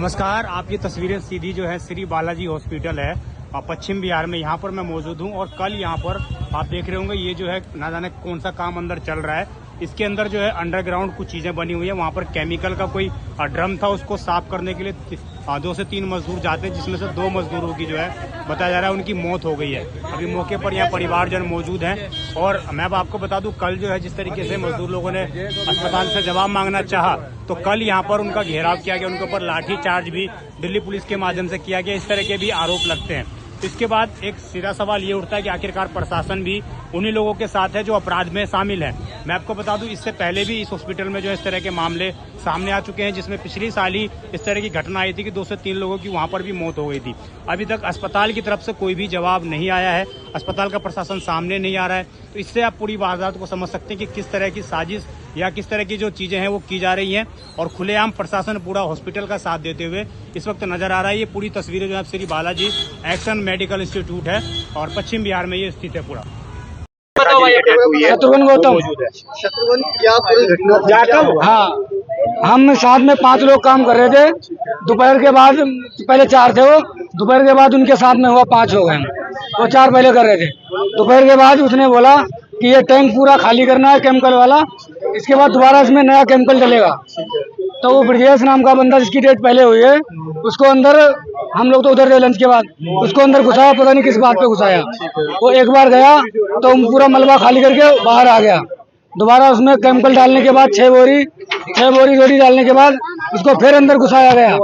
नमस्कार। आप ये तस्वीरें सीधी जो है श्री बालाजी हॉस्पिटल है पश्चिम बिहार में, यहाँ पर मैं मौजूद हूँ। और कल यहाँ पर आप देख रहे होंगे ये जो है ना जाने कौन सा काम अंदर चल रहा है। इसके अंदर जो है अंडरग्राउंड कुछ चीजें बनी हुई है। वहाँ पर केमिकल का कोई ड्रम था, उसको साफ करने के लिए 2 से 3 मजदूर जाते हैं, जिसमें से 2 मजदूरों की जो है बताया जा रहा है उनकी मौत हो गई है। अभी मौके पर यहाँ परिवारजन मौजूद हैं। और मैं अब आपको बता दूं, कल जो है जिस तरीके से मजदूर लोगों ने अस्पताल से जवाब मांगना चाहा, तो कल यहाँ पर उनका घेराव किया गया, उनके ऊपर लाठी चार्ज भी दिल्ली पुलिस के माध्यम से किया गया। इस तरह के भी आरोप लगते हैं। इसके बाद एक सीधा सवाल ये उठता है कि आखिरकार प्रशासन भी उन्हीं लोगों के साथ है जो अपराध में शामिल है। मैं आपको बता दूं, इससे पहले भी इस हॉस्पिटल में जो इस तरह के मामले सामने आ चुके हैं, जिसमें पिछली साल ही इस तरह की घटना आई थी कि 2 से 3 लोगों की वहां पर भी मौत हो गई थी। अभी तक अस्पताल की तरफ से कोई भी जवाब नहीं आया है, अस्पताल का प्रशासन सामने नहीं आ रहा है। तो इससे आप पूरी वारदात को समझ सकते हैं कि किस तरह की साजिश या किस तरह की जो चीजें हैं वो की जा रही हैं। और खुलेआम प्रशासन पूरा हॉस्पिटल का साथ देते हुए इस वक्त नजर आ रहा है। ये पूरी तस्वीरें जो है Shri Balaji action medical institute है और पश्चिम बिहार में ये स्थित है पूरा। शत्रुघ्न गौतम। शत्रुघ्न, क्या पूरी घटना? हाँ, हम साथ में 5 लोग काम कर रहे थे। दोपहर के बाद पहले 4 थे वो, दोपहर के बाद उनके साथ में हुआ 5 हो गए। वो 4 पहले कर रहे थे। दोपहर के बाद उसने बोला कि ये टैंक पूरा खाली करना है केमिकल वाला, इसके बाद दोबारा इसमें नया केमिकल डलेगा। तो वो ब्रजेश नाम का बंदा जिसकी डेट पहले हुई है, उसको अंदर, हम लोग तो उधर थे लंच के बाद, उसको अंदर घुसाया, पता नहीं किस बात पे घुसाया। वो एक बार गया तो पूरा मलबा खाली करके बाहर आ गया। दोबारा उसमें केमिकल डालने के बाद 6 बोरी रोटी डालने के बाद उसको फिर अंदर घुसाया गया।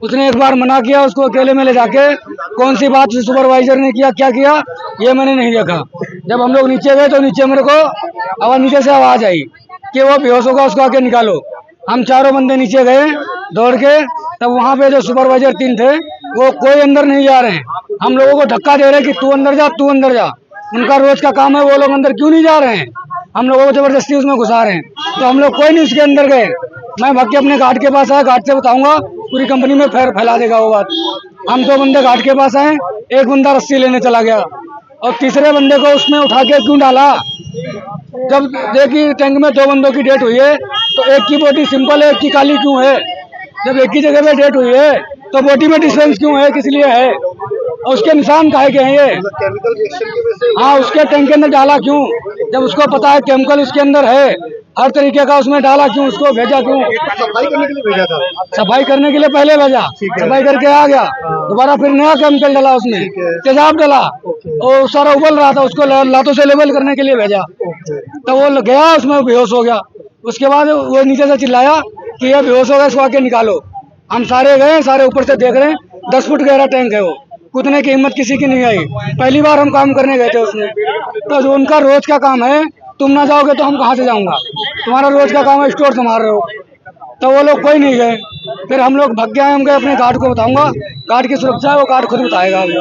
उसने एक बार मना किया, उसको अकेले में ले जाके कौन सी बात सुपरवाइजर ने किया, क्या किया ये मैंने नहीं देखा। जब हम लोग नीचे गए तो नीचे मेरे को नीचे से आवाज आई कि वो बेहोश होगा, उसको आके निकालो। हम चारों बंदे नीचे गए दौड़ के, तब वहाँ पे जो सुपरवाइजर 3 थे वो कोई अंदर नहीं जा रहे हैं। हम लोगों को धक्का दे रहे कि तू अंदर जा, तू अंदर जा। उनका रोज का काम है, वो लोग अंदर क्यों नहीं जा रहे हैं? हम लोगों को जबरदस्ती उसमें घुसा रहे हैं। तो हम लोग कोई नहीं उसके अंदर गए। मैं भाग के अपने घाट के पास आया, घाट से बताऊंगा, पूरी कंपनी में फैला देगा वो बात। हम 2 बंदे घाट के पास आए, एक बंदा रस्सी लेने चला गया और तीसरे बंदे को उसमें उठा के क्यों डाला? जब देखी टैंक में 2 बंदों की डेट हुई है तो एक की बॉडी सिंपल है, एक की काली क्यों है? जब एक ही जगह पे डेट हुई है तो बॉडी में डिफरेंस क्यों है, किस लिए है? और उसके निशान काहे के हैं ये? केमिकल रिएक्शन की वजह से। हाँ, उसके टैंक के अंदर डाला क्यों? जब उसको पता है केमिकल उसके अंदर है, हर तरीके का, उसमें डाला क्यों? उसको भेजा क्यों? सफाई करने के लिए भेजा था। सफाई करने के लिए पहले भेजा, सफाई करके आ गया। दोबारा फिर नया केमिकल डाला, उसमें तेजाब डाला और सारा उबल रहा था, उसको लातों से लेवल करने के लिए भेजा। तो वो गया, उसमें बेहोश हो गया। उसके बाद वो नीचे से चिल्लाया कि ये बेहोश हो गया, इसको आके निकालो। हम सारे गए, सारे ऊपर से देख रहे हैं, 10 फुट गहरा टैंक है वो। कूदने की हिम्मत किसी की नहीं आई। पहली बार हम काम करने गए थे उसमें। तो जो उनका रोज का काम है, तुम ना जाओगे तो हम कहाँ से जाऊंगा? तुम्हारा रोज का काम है, स्टोर संभाल रहे हो। तो वो लोग कोई नहीं गए। फिर हम लोग भाग गए। हम गए, अपने गार्ड को बताऊंगा, गार्ड की सुरक्षा है, वो गार्ड खुद बताएगा। अभी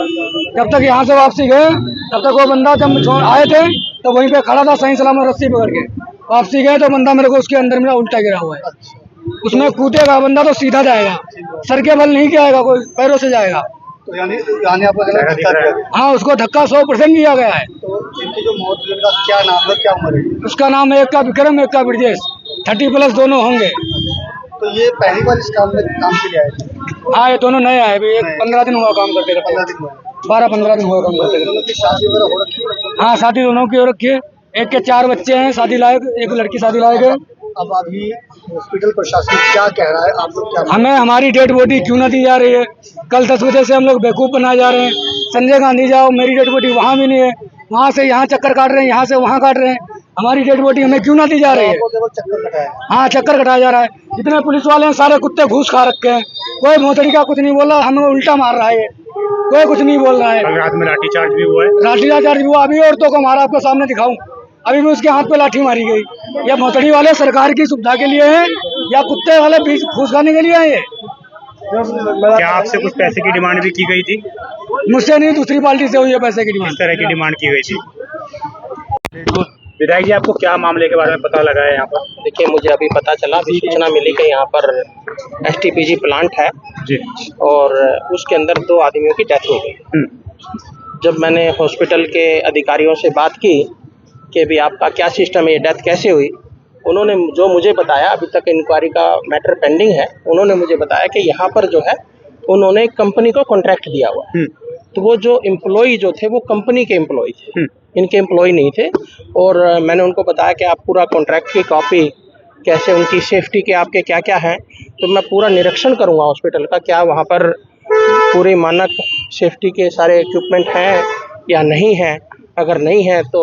जब तक यहाँ से वापसी गए तब तक वो बंदा, जब आए थे तो वहीं पे खड़ा था सही सलामत रस्सी पकड़ के। वापसी गए तो बंदा मेरे को उसके अंदर मेरा उल्टा गिरा हुआ है। उसमें कूदेगा बंदा तो सीधा जाएगा, सर के बल नहीं जाएगा, कोई पैरों से जाएगा। तो यानी आपको धक्का दिया गया? हाँ, उसको धक्का 100% दिया गया है। तो इनकी जो मौत हुई, इनका क्या नाम है, क्या उम्र है? उसका नाम है, एक का विक्रम, एक का ब्रजेश। 30+ दोनों होंगे। तो ये पहली बार इस काम में काम के लिए आए थे? हाँ, ये दोनों नए आए। एक 15 दिन हुआ काम करते करते, 12-15 दिन हुआ काम करते करते। दोनों की शादी वगैरह हो रखी है? हाँ, शादी दोनों की हो रखी है। एक के 4 बच्चे हैं शादी लायक, एक लड़की शादी लायक है। अब अभी हॉस्पिटल प्रशासन क्या कह रहा है, आप लोग क्या? हमें हमारी डेड बॉडी क्यों ना दी जा रही है? कल 10 बजे से हम लोग बेवकूफ़ बनाए जा रहे हैं। संजय गांधी जाओ, मेरी डेड बॉडी वहाँ भी नहीं है, वहाँ से यहाँ चक्कर काट रहे हैं, यहाँ से वहाँ काट रहे हैं। हमारी डेड बॉडी हमें क्यों ना दी जा रही है? चक्कर कटाया? हाँ, चक्कर कटाया जा रहा है। जितने पुलिस वाले हैं सारे कुत्ते घूस खा रखे हैं। कोई मोतड़ी का कुछ नहीं बोल रहा, हमें उल्टा मार रहा है। कोई कुछ नहीं बोल रहा है। कल रात में लाठीचार्ज भी हुआ है। लाठीचार्ज भी हुआ। अभी औरतों को मारा, आपके सामने दिखाऊं, अभी भी उसके हाथ पे लाठी मारी गई। या मोतड़ी वाले सरकार की सुविधा के लिए हैं या कुत्ते वाले बीच घूस खाने के लिए हैं? ये क्या आपसे कुछ पैसे की डिमांड भी की गई थी? मुझसे नहीं, दूसरी पार्टी से हुई है पैसे की किस डिमांड। तरह की डिमांड की गई थी? विधायक जी, आपको क्या मामले के बारे में पता लगा है यहाँ पर? देखिए, मुझे अभी पता चला, अभी सूचना मिली कि यहाँ पर STPG प्लांट है जी, और उसके अंदर 2 आदमियों की डेथ हो गई। जब मैंने हॉस्पिटल के अधिकारियों से बात की कि भी आपका क्या सिस्टम है, ये डेथ कैसे हुई, उन्होंने जो मुझे बताया, अभी तक इंक्वायरी का मैटर पेंडिंग है, उन्होंने मुझे बताया कि यहाँ पर जो है उन्होंने कंपनी को कॉन्ट्रैक्ट दिया हुआ है। तो वो जो एम्प्लॉय जो थे वो कंपनी के एम्प्लॉय थे, इनके एम्प्लॉय नहीं थे। और मैंने उनको बताया कि आप पूरा कॉन्ट्रैक्ट की कॉपी, कैसे उनकी सेफ्टी के आपके क्या क्या हैं, तो मैं पूरा निरीक्षण करूँगा हॉस्पिटल का, क्या वहाँ पर पूरे मानक सेफ्टी के सारे इक्विपमेंट हैं या नहीं हैं। अगर नहीं है तो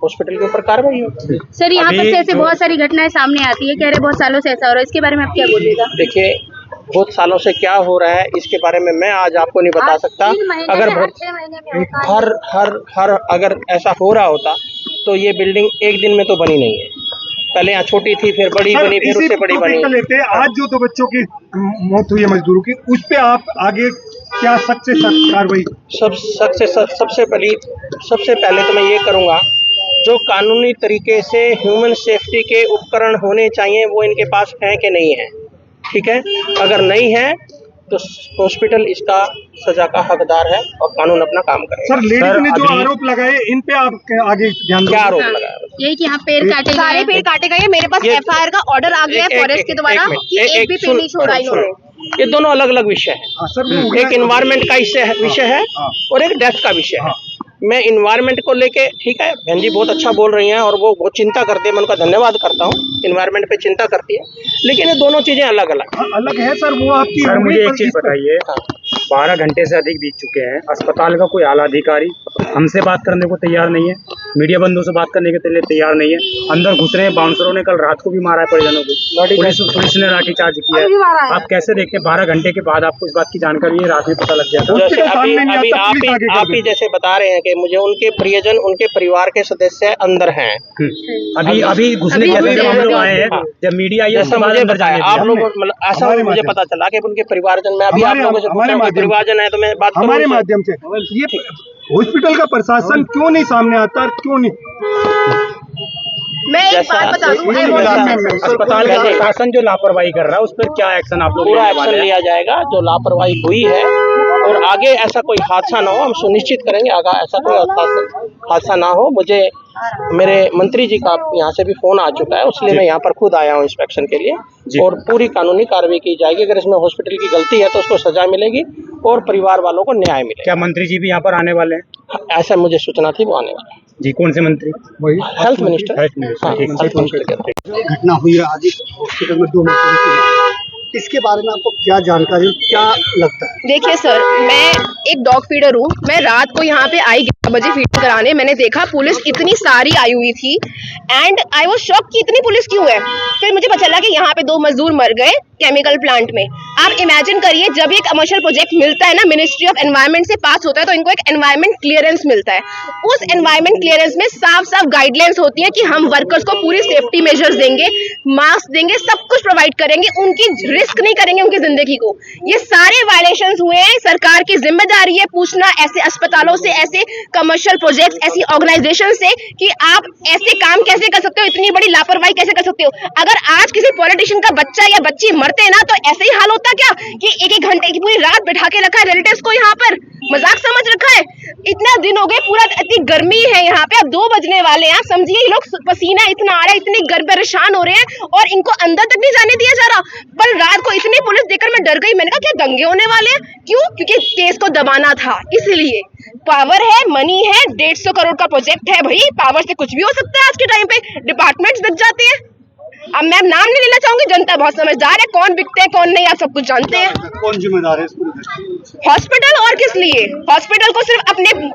हॉस्पिटल के ऊपर कार्रवाई होगी। सर यहाँ पर ऐसे बहुत सारी घटनाएं सामने आती है, कह रहे बहुत सालों से ऐसा हो रहा है, इसके बारे में आप क्या बोलिएगा? देखिए, बहुत सालों से क्या हो रहा है इसके बारे में मैं आज आपको नहीं बता सकता। अगर हर अगर ऐसा हो रहा होता तो ये बिल्डिंग एक दिन में तो बनी नहीं है। पहले यहाँ छोटी थी, फिर बड़ी बनी, फिर उससे बड़ी बनी। आज जो 2 बच्चों की मौत हुई है मजदूरों की, उस पे आप आगे क्या सख्त से सख्त कार्रवाई? सबसे पहले तो मैं ये करूँगा, जो कानूनी तरीके से ह्यूमन सेफ्टी के उपकरण होने चाहिए वो इनके पास हैं कि नहीं है, ठीक है। अगर नहीं है तो हॉस्पिटल इसका सजा का हकदार है और कानून अपना काम करेगा। सर, लेडीज ने जो आरोप लगाए इन पे आप आगे ध्यान? क्या आरोप लगाया? यही कि यहाँ पेड़ काटे, सारे पेड़ काटे गए। मेरे पास एफआईआर का ऑर्डर आ गया है फॉरेस्ट के द्वारा कि एक भी पेड़ नहीं छोड़ा इन्होंने। ये दोनों अलग अलग विषय है। एक एनवायरमेंट का विषय है और एक डेथ का विषय है। मैं इन्वायरमेंट को लेके, ठीक है, बहन जी बहुत अच्छा बोल रही हैं और वो बहुत चिंता करती है, मैं उनका धन्यवाद करता हूँ, इन्वायरमेंट पे चिंता करती है, लेकिन ये दोनों चीजें अलग अलग है। सर, वो आपकी, सर मुझे एक चीज बताइए, 12 घंटे से अधिक बीत चुके हैं, अस्पताल का कोई आला अधिकारी हमसे बात करने को तैयार नहीं है, मीडिया बंधुओं से बात करने के लिए तैयार नहीं है। अंदर घुस रहे हैं, बाउंसरों ने कल रात को भी मारा है परिजनों को, पुलिस ने लाठीचार्ज किया है। आप कैसे देखते हैं 12 घंटे के बाद आपको इस बात की जानकारी है? रात में पता लग गया था। अभी आप ही जैसे बता रहे हैं कि मुझे उनके प्रियजन, उनके परिवार के सदस्य अंदर हैं। अभी घुसने जब हम लोग आए हैं, जब मीडिया जैसा मुझे बताया आप लोगों, मतलब ऐसा मुझे पता चला कि उनके परिवारजन में, अभी आप लोगों से पूछा परिवारजन है तो मैं बात करूं हमारे माध्यम से। ये हॉस्पिटल का प्रशासन क्यों नहीं सामने आता और क्यों नहीं? मैं एक बात बता दूं, अस्पताल का प्रशासन जो लापरवाही कर रहा है उस पर क्या एक्शन आप लोग? पूरा एक्शन लिया जाएगा। जो लापरवाही हुई है और आगे ऐसा कोई हादसा ना हो, हम सुनिश्चित करेंगे आगे ऐसा कोई हादसा ना हो। मुझे मेरे मंत्री जी का यहाँ से भी फोन आ चुका है, इसलिए मैं यहाँ पर खुद आया हूँ इंस्पेक्शन के लिए, और पूरी कानूनी कार्रवाई की जाएगी। अगर इसमें हॉस्पिटल की गलती है तो उसको सजा मिलेगी और परिवार वालों को न्याय मिलेगा। क्या मंत्री जी भी यहाँ पर आने वाले हैं? ऐसा मुझे सूचना थी, वो आने वाले हैं। जी, कौन से मंत्री? वही हेल्थ मिनिस्टर। Health minister. घटना हुई है आज हॉस्पिटल में 2 मजदूरों की मौत, इसके बारे में आपको क्या जानकारी, क्या लगता है? देखिए सर, मैं एक डॉग फीडर हूँ। मैं रात को यहाँ पे आई 11 बजे फीडिंग कराने। मैंने देखा पुलिस इतनी सारी आई हुई थी एंड आई वाज शॉक कि इतनी पुलिस क्यों है। फिर मुझे पता चला कि यहाँ पे 2 मजदूर मर गए केमिकल प्लांट में। आप इमेजिन करिए, जब ये कमर्शियल प्रोजेक्ट मिलता है ना, मिनिस्ट्री ऑफ एनवायरनमेंट से पास होता है, तो इनको एक एनवायरनमेंट क्लियरेंस मिलता है। उस एनवायरनमेंट क्लियरेंस में साफ साफ गाइडलाइंस होती है कि हम वर्कर्स को पूरी सेफ्टी मेजर्स देंगे, मास्क देंगे, सब कुछ प्रोवाइड करेंगे, उनकी रिस्क नहीं करेंगे उनकी जिंदगी को। ये सारे वायलेशंस हुए हैं। सरकार की जिम्मेदारी है पूछना ऐसे अस्पतालों से, ऐसे कमर्शियल प्रोजेक्ट्स, ऐसी ऑर्गेनाइजेशन से कि आप ऐसे काम कैसे कर सकते हो, इतनी बड़ी लापरवाही कैसे कर सकते हो। अगर आज किसी पॉलिटिशियन का बच्चा या बच्ची मरते ना, तो ऐसे ही हाल होता क्या कि 1-1 घंटे की पूरी रात बैठा के रखा है रिलेटिव्स को, यहाँ पर मजाक समझ रखा है। इतना दिन हो गए, पूरा इतनी गर्मी है यहाँ पे, अब 2 बजने वाले हैं। समझिए ये लोग, पसीना इतना आ रहा है, इतनी गर्म, परेशान हो रहे हैं और इनको अंदर तक नहीं जाने दिया जा रहा। पर रात को इतनी पुलिस देखकर मैं डर गई। मैंने कहा क्या दंगे होने वाले हैं? क्यों? क्योंकि केस को दबाना था, इसलिए। पावर है, मनी है, 150 करोड़ का प्रोजेक्ट है भाई, पावर से कुछ भी हो सकता है। आज के टाइम पे डिपार्टमेंट्स बिक जाते हैं। अब मैं नाम नहीं लेना चाहूंगी, जनता बहुत समझदार है, कौन बिकते हैं कौन नहीं आप सब कुछ जानते हैं। कौन जिम्मेदार है? हॉस्पिटल, और किस लिए? हॉस्पिटल को सिर्फ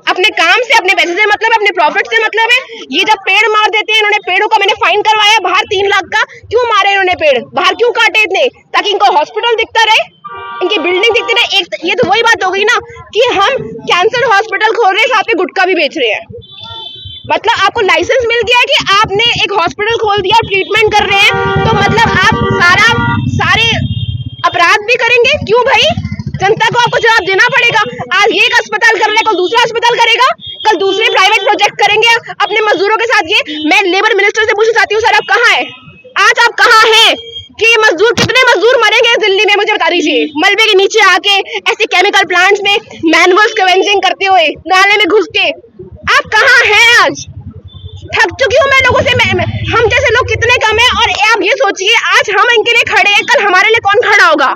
अपने काम से, अपने पैसे से मतलब है, अपने प्रॉफिट से मतलब है। ये जब पेड़ मार देते हैं, इन्होंने पेड़ों का मैंने फाइन करवाया बाहर 3 लाख का। क्यों मारे इन्होंने पेड़ बाहर, क्यों काटे इतने? ताकि इनको हॉस्पिटल दिखता रहे, इनकी बिल्डिंग दिखती रहे। एक ये तो वही बात हो गई ना कि हम कैंसर हॉस्पिटल खोल रहे हैं, साथ में गुटखा भी बेच रहे हैं। मतलब आपको लाइसेंस मिल गया है कि आपने एक हॉस्पिटल खोल दिया, ट्रीटमेंट कर रहे हैं, तो मतलब आप सारे अपराध भी करेंगे। क्यों भाई? जनता को आपको जवाब देना पड़ेगा। आज ये एक अस्पताल कर रहे हैं, कल दूसरा अस्पताल करेगा, कल दूसरे प्राइवेट प्रोजेक्ट करेंगे अपने मजदूरों के साथ। ये मैं लेबर मिनिस्टर से पूछना चाहती हूँ, सर आप कहाँ हैं? आज आप कहाँ हैं कि ये मजदूर, कितने मजदूर मरेंगे दिल्ली में, मुझे बता दीजिए। मलबे के नीचे आके ऐसे केमिकल प्लांट्स में मैनुअल स्कैवेंजिंग करते हुए, नाले में घुस के। आप कहाँ हैं? आज थक चुकी हूँ मैं लोगों से। हम जैसे लोग कितने कम हैं और आज हम इनके लिए खड़े हैं, कल हमारे लिए कौन खड़ा होगा?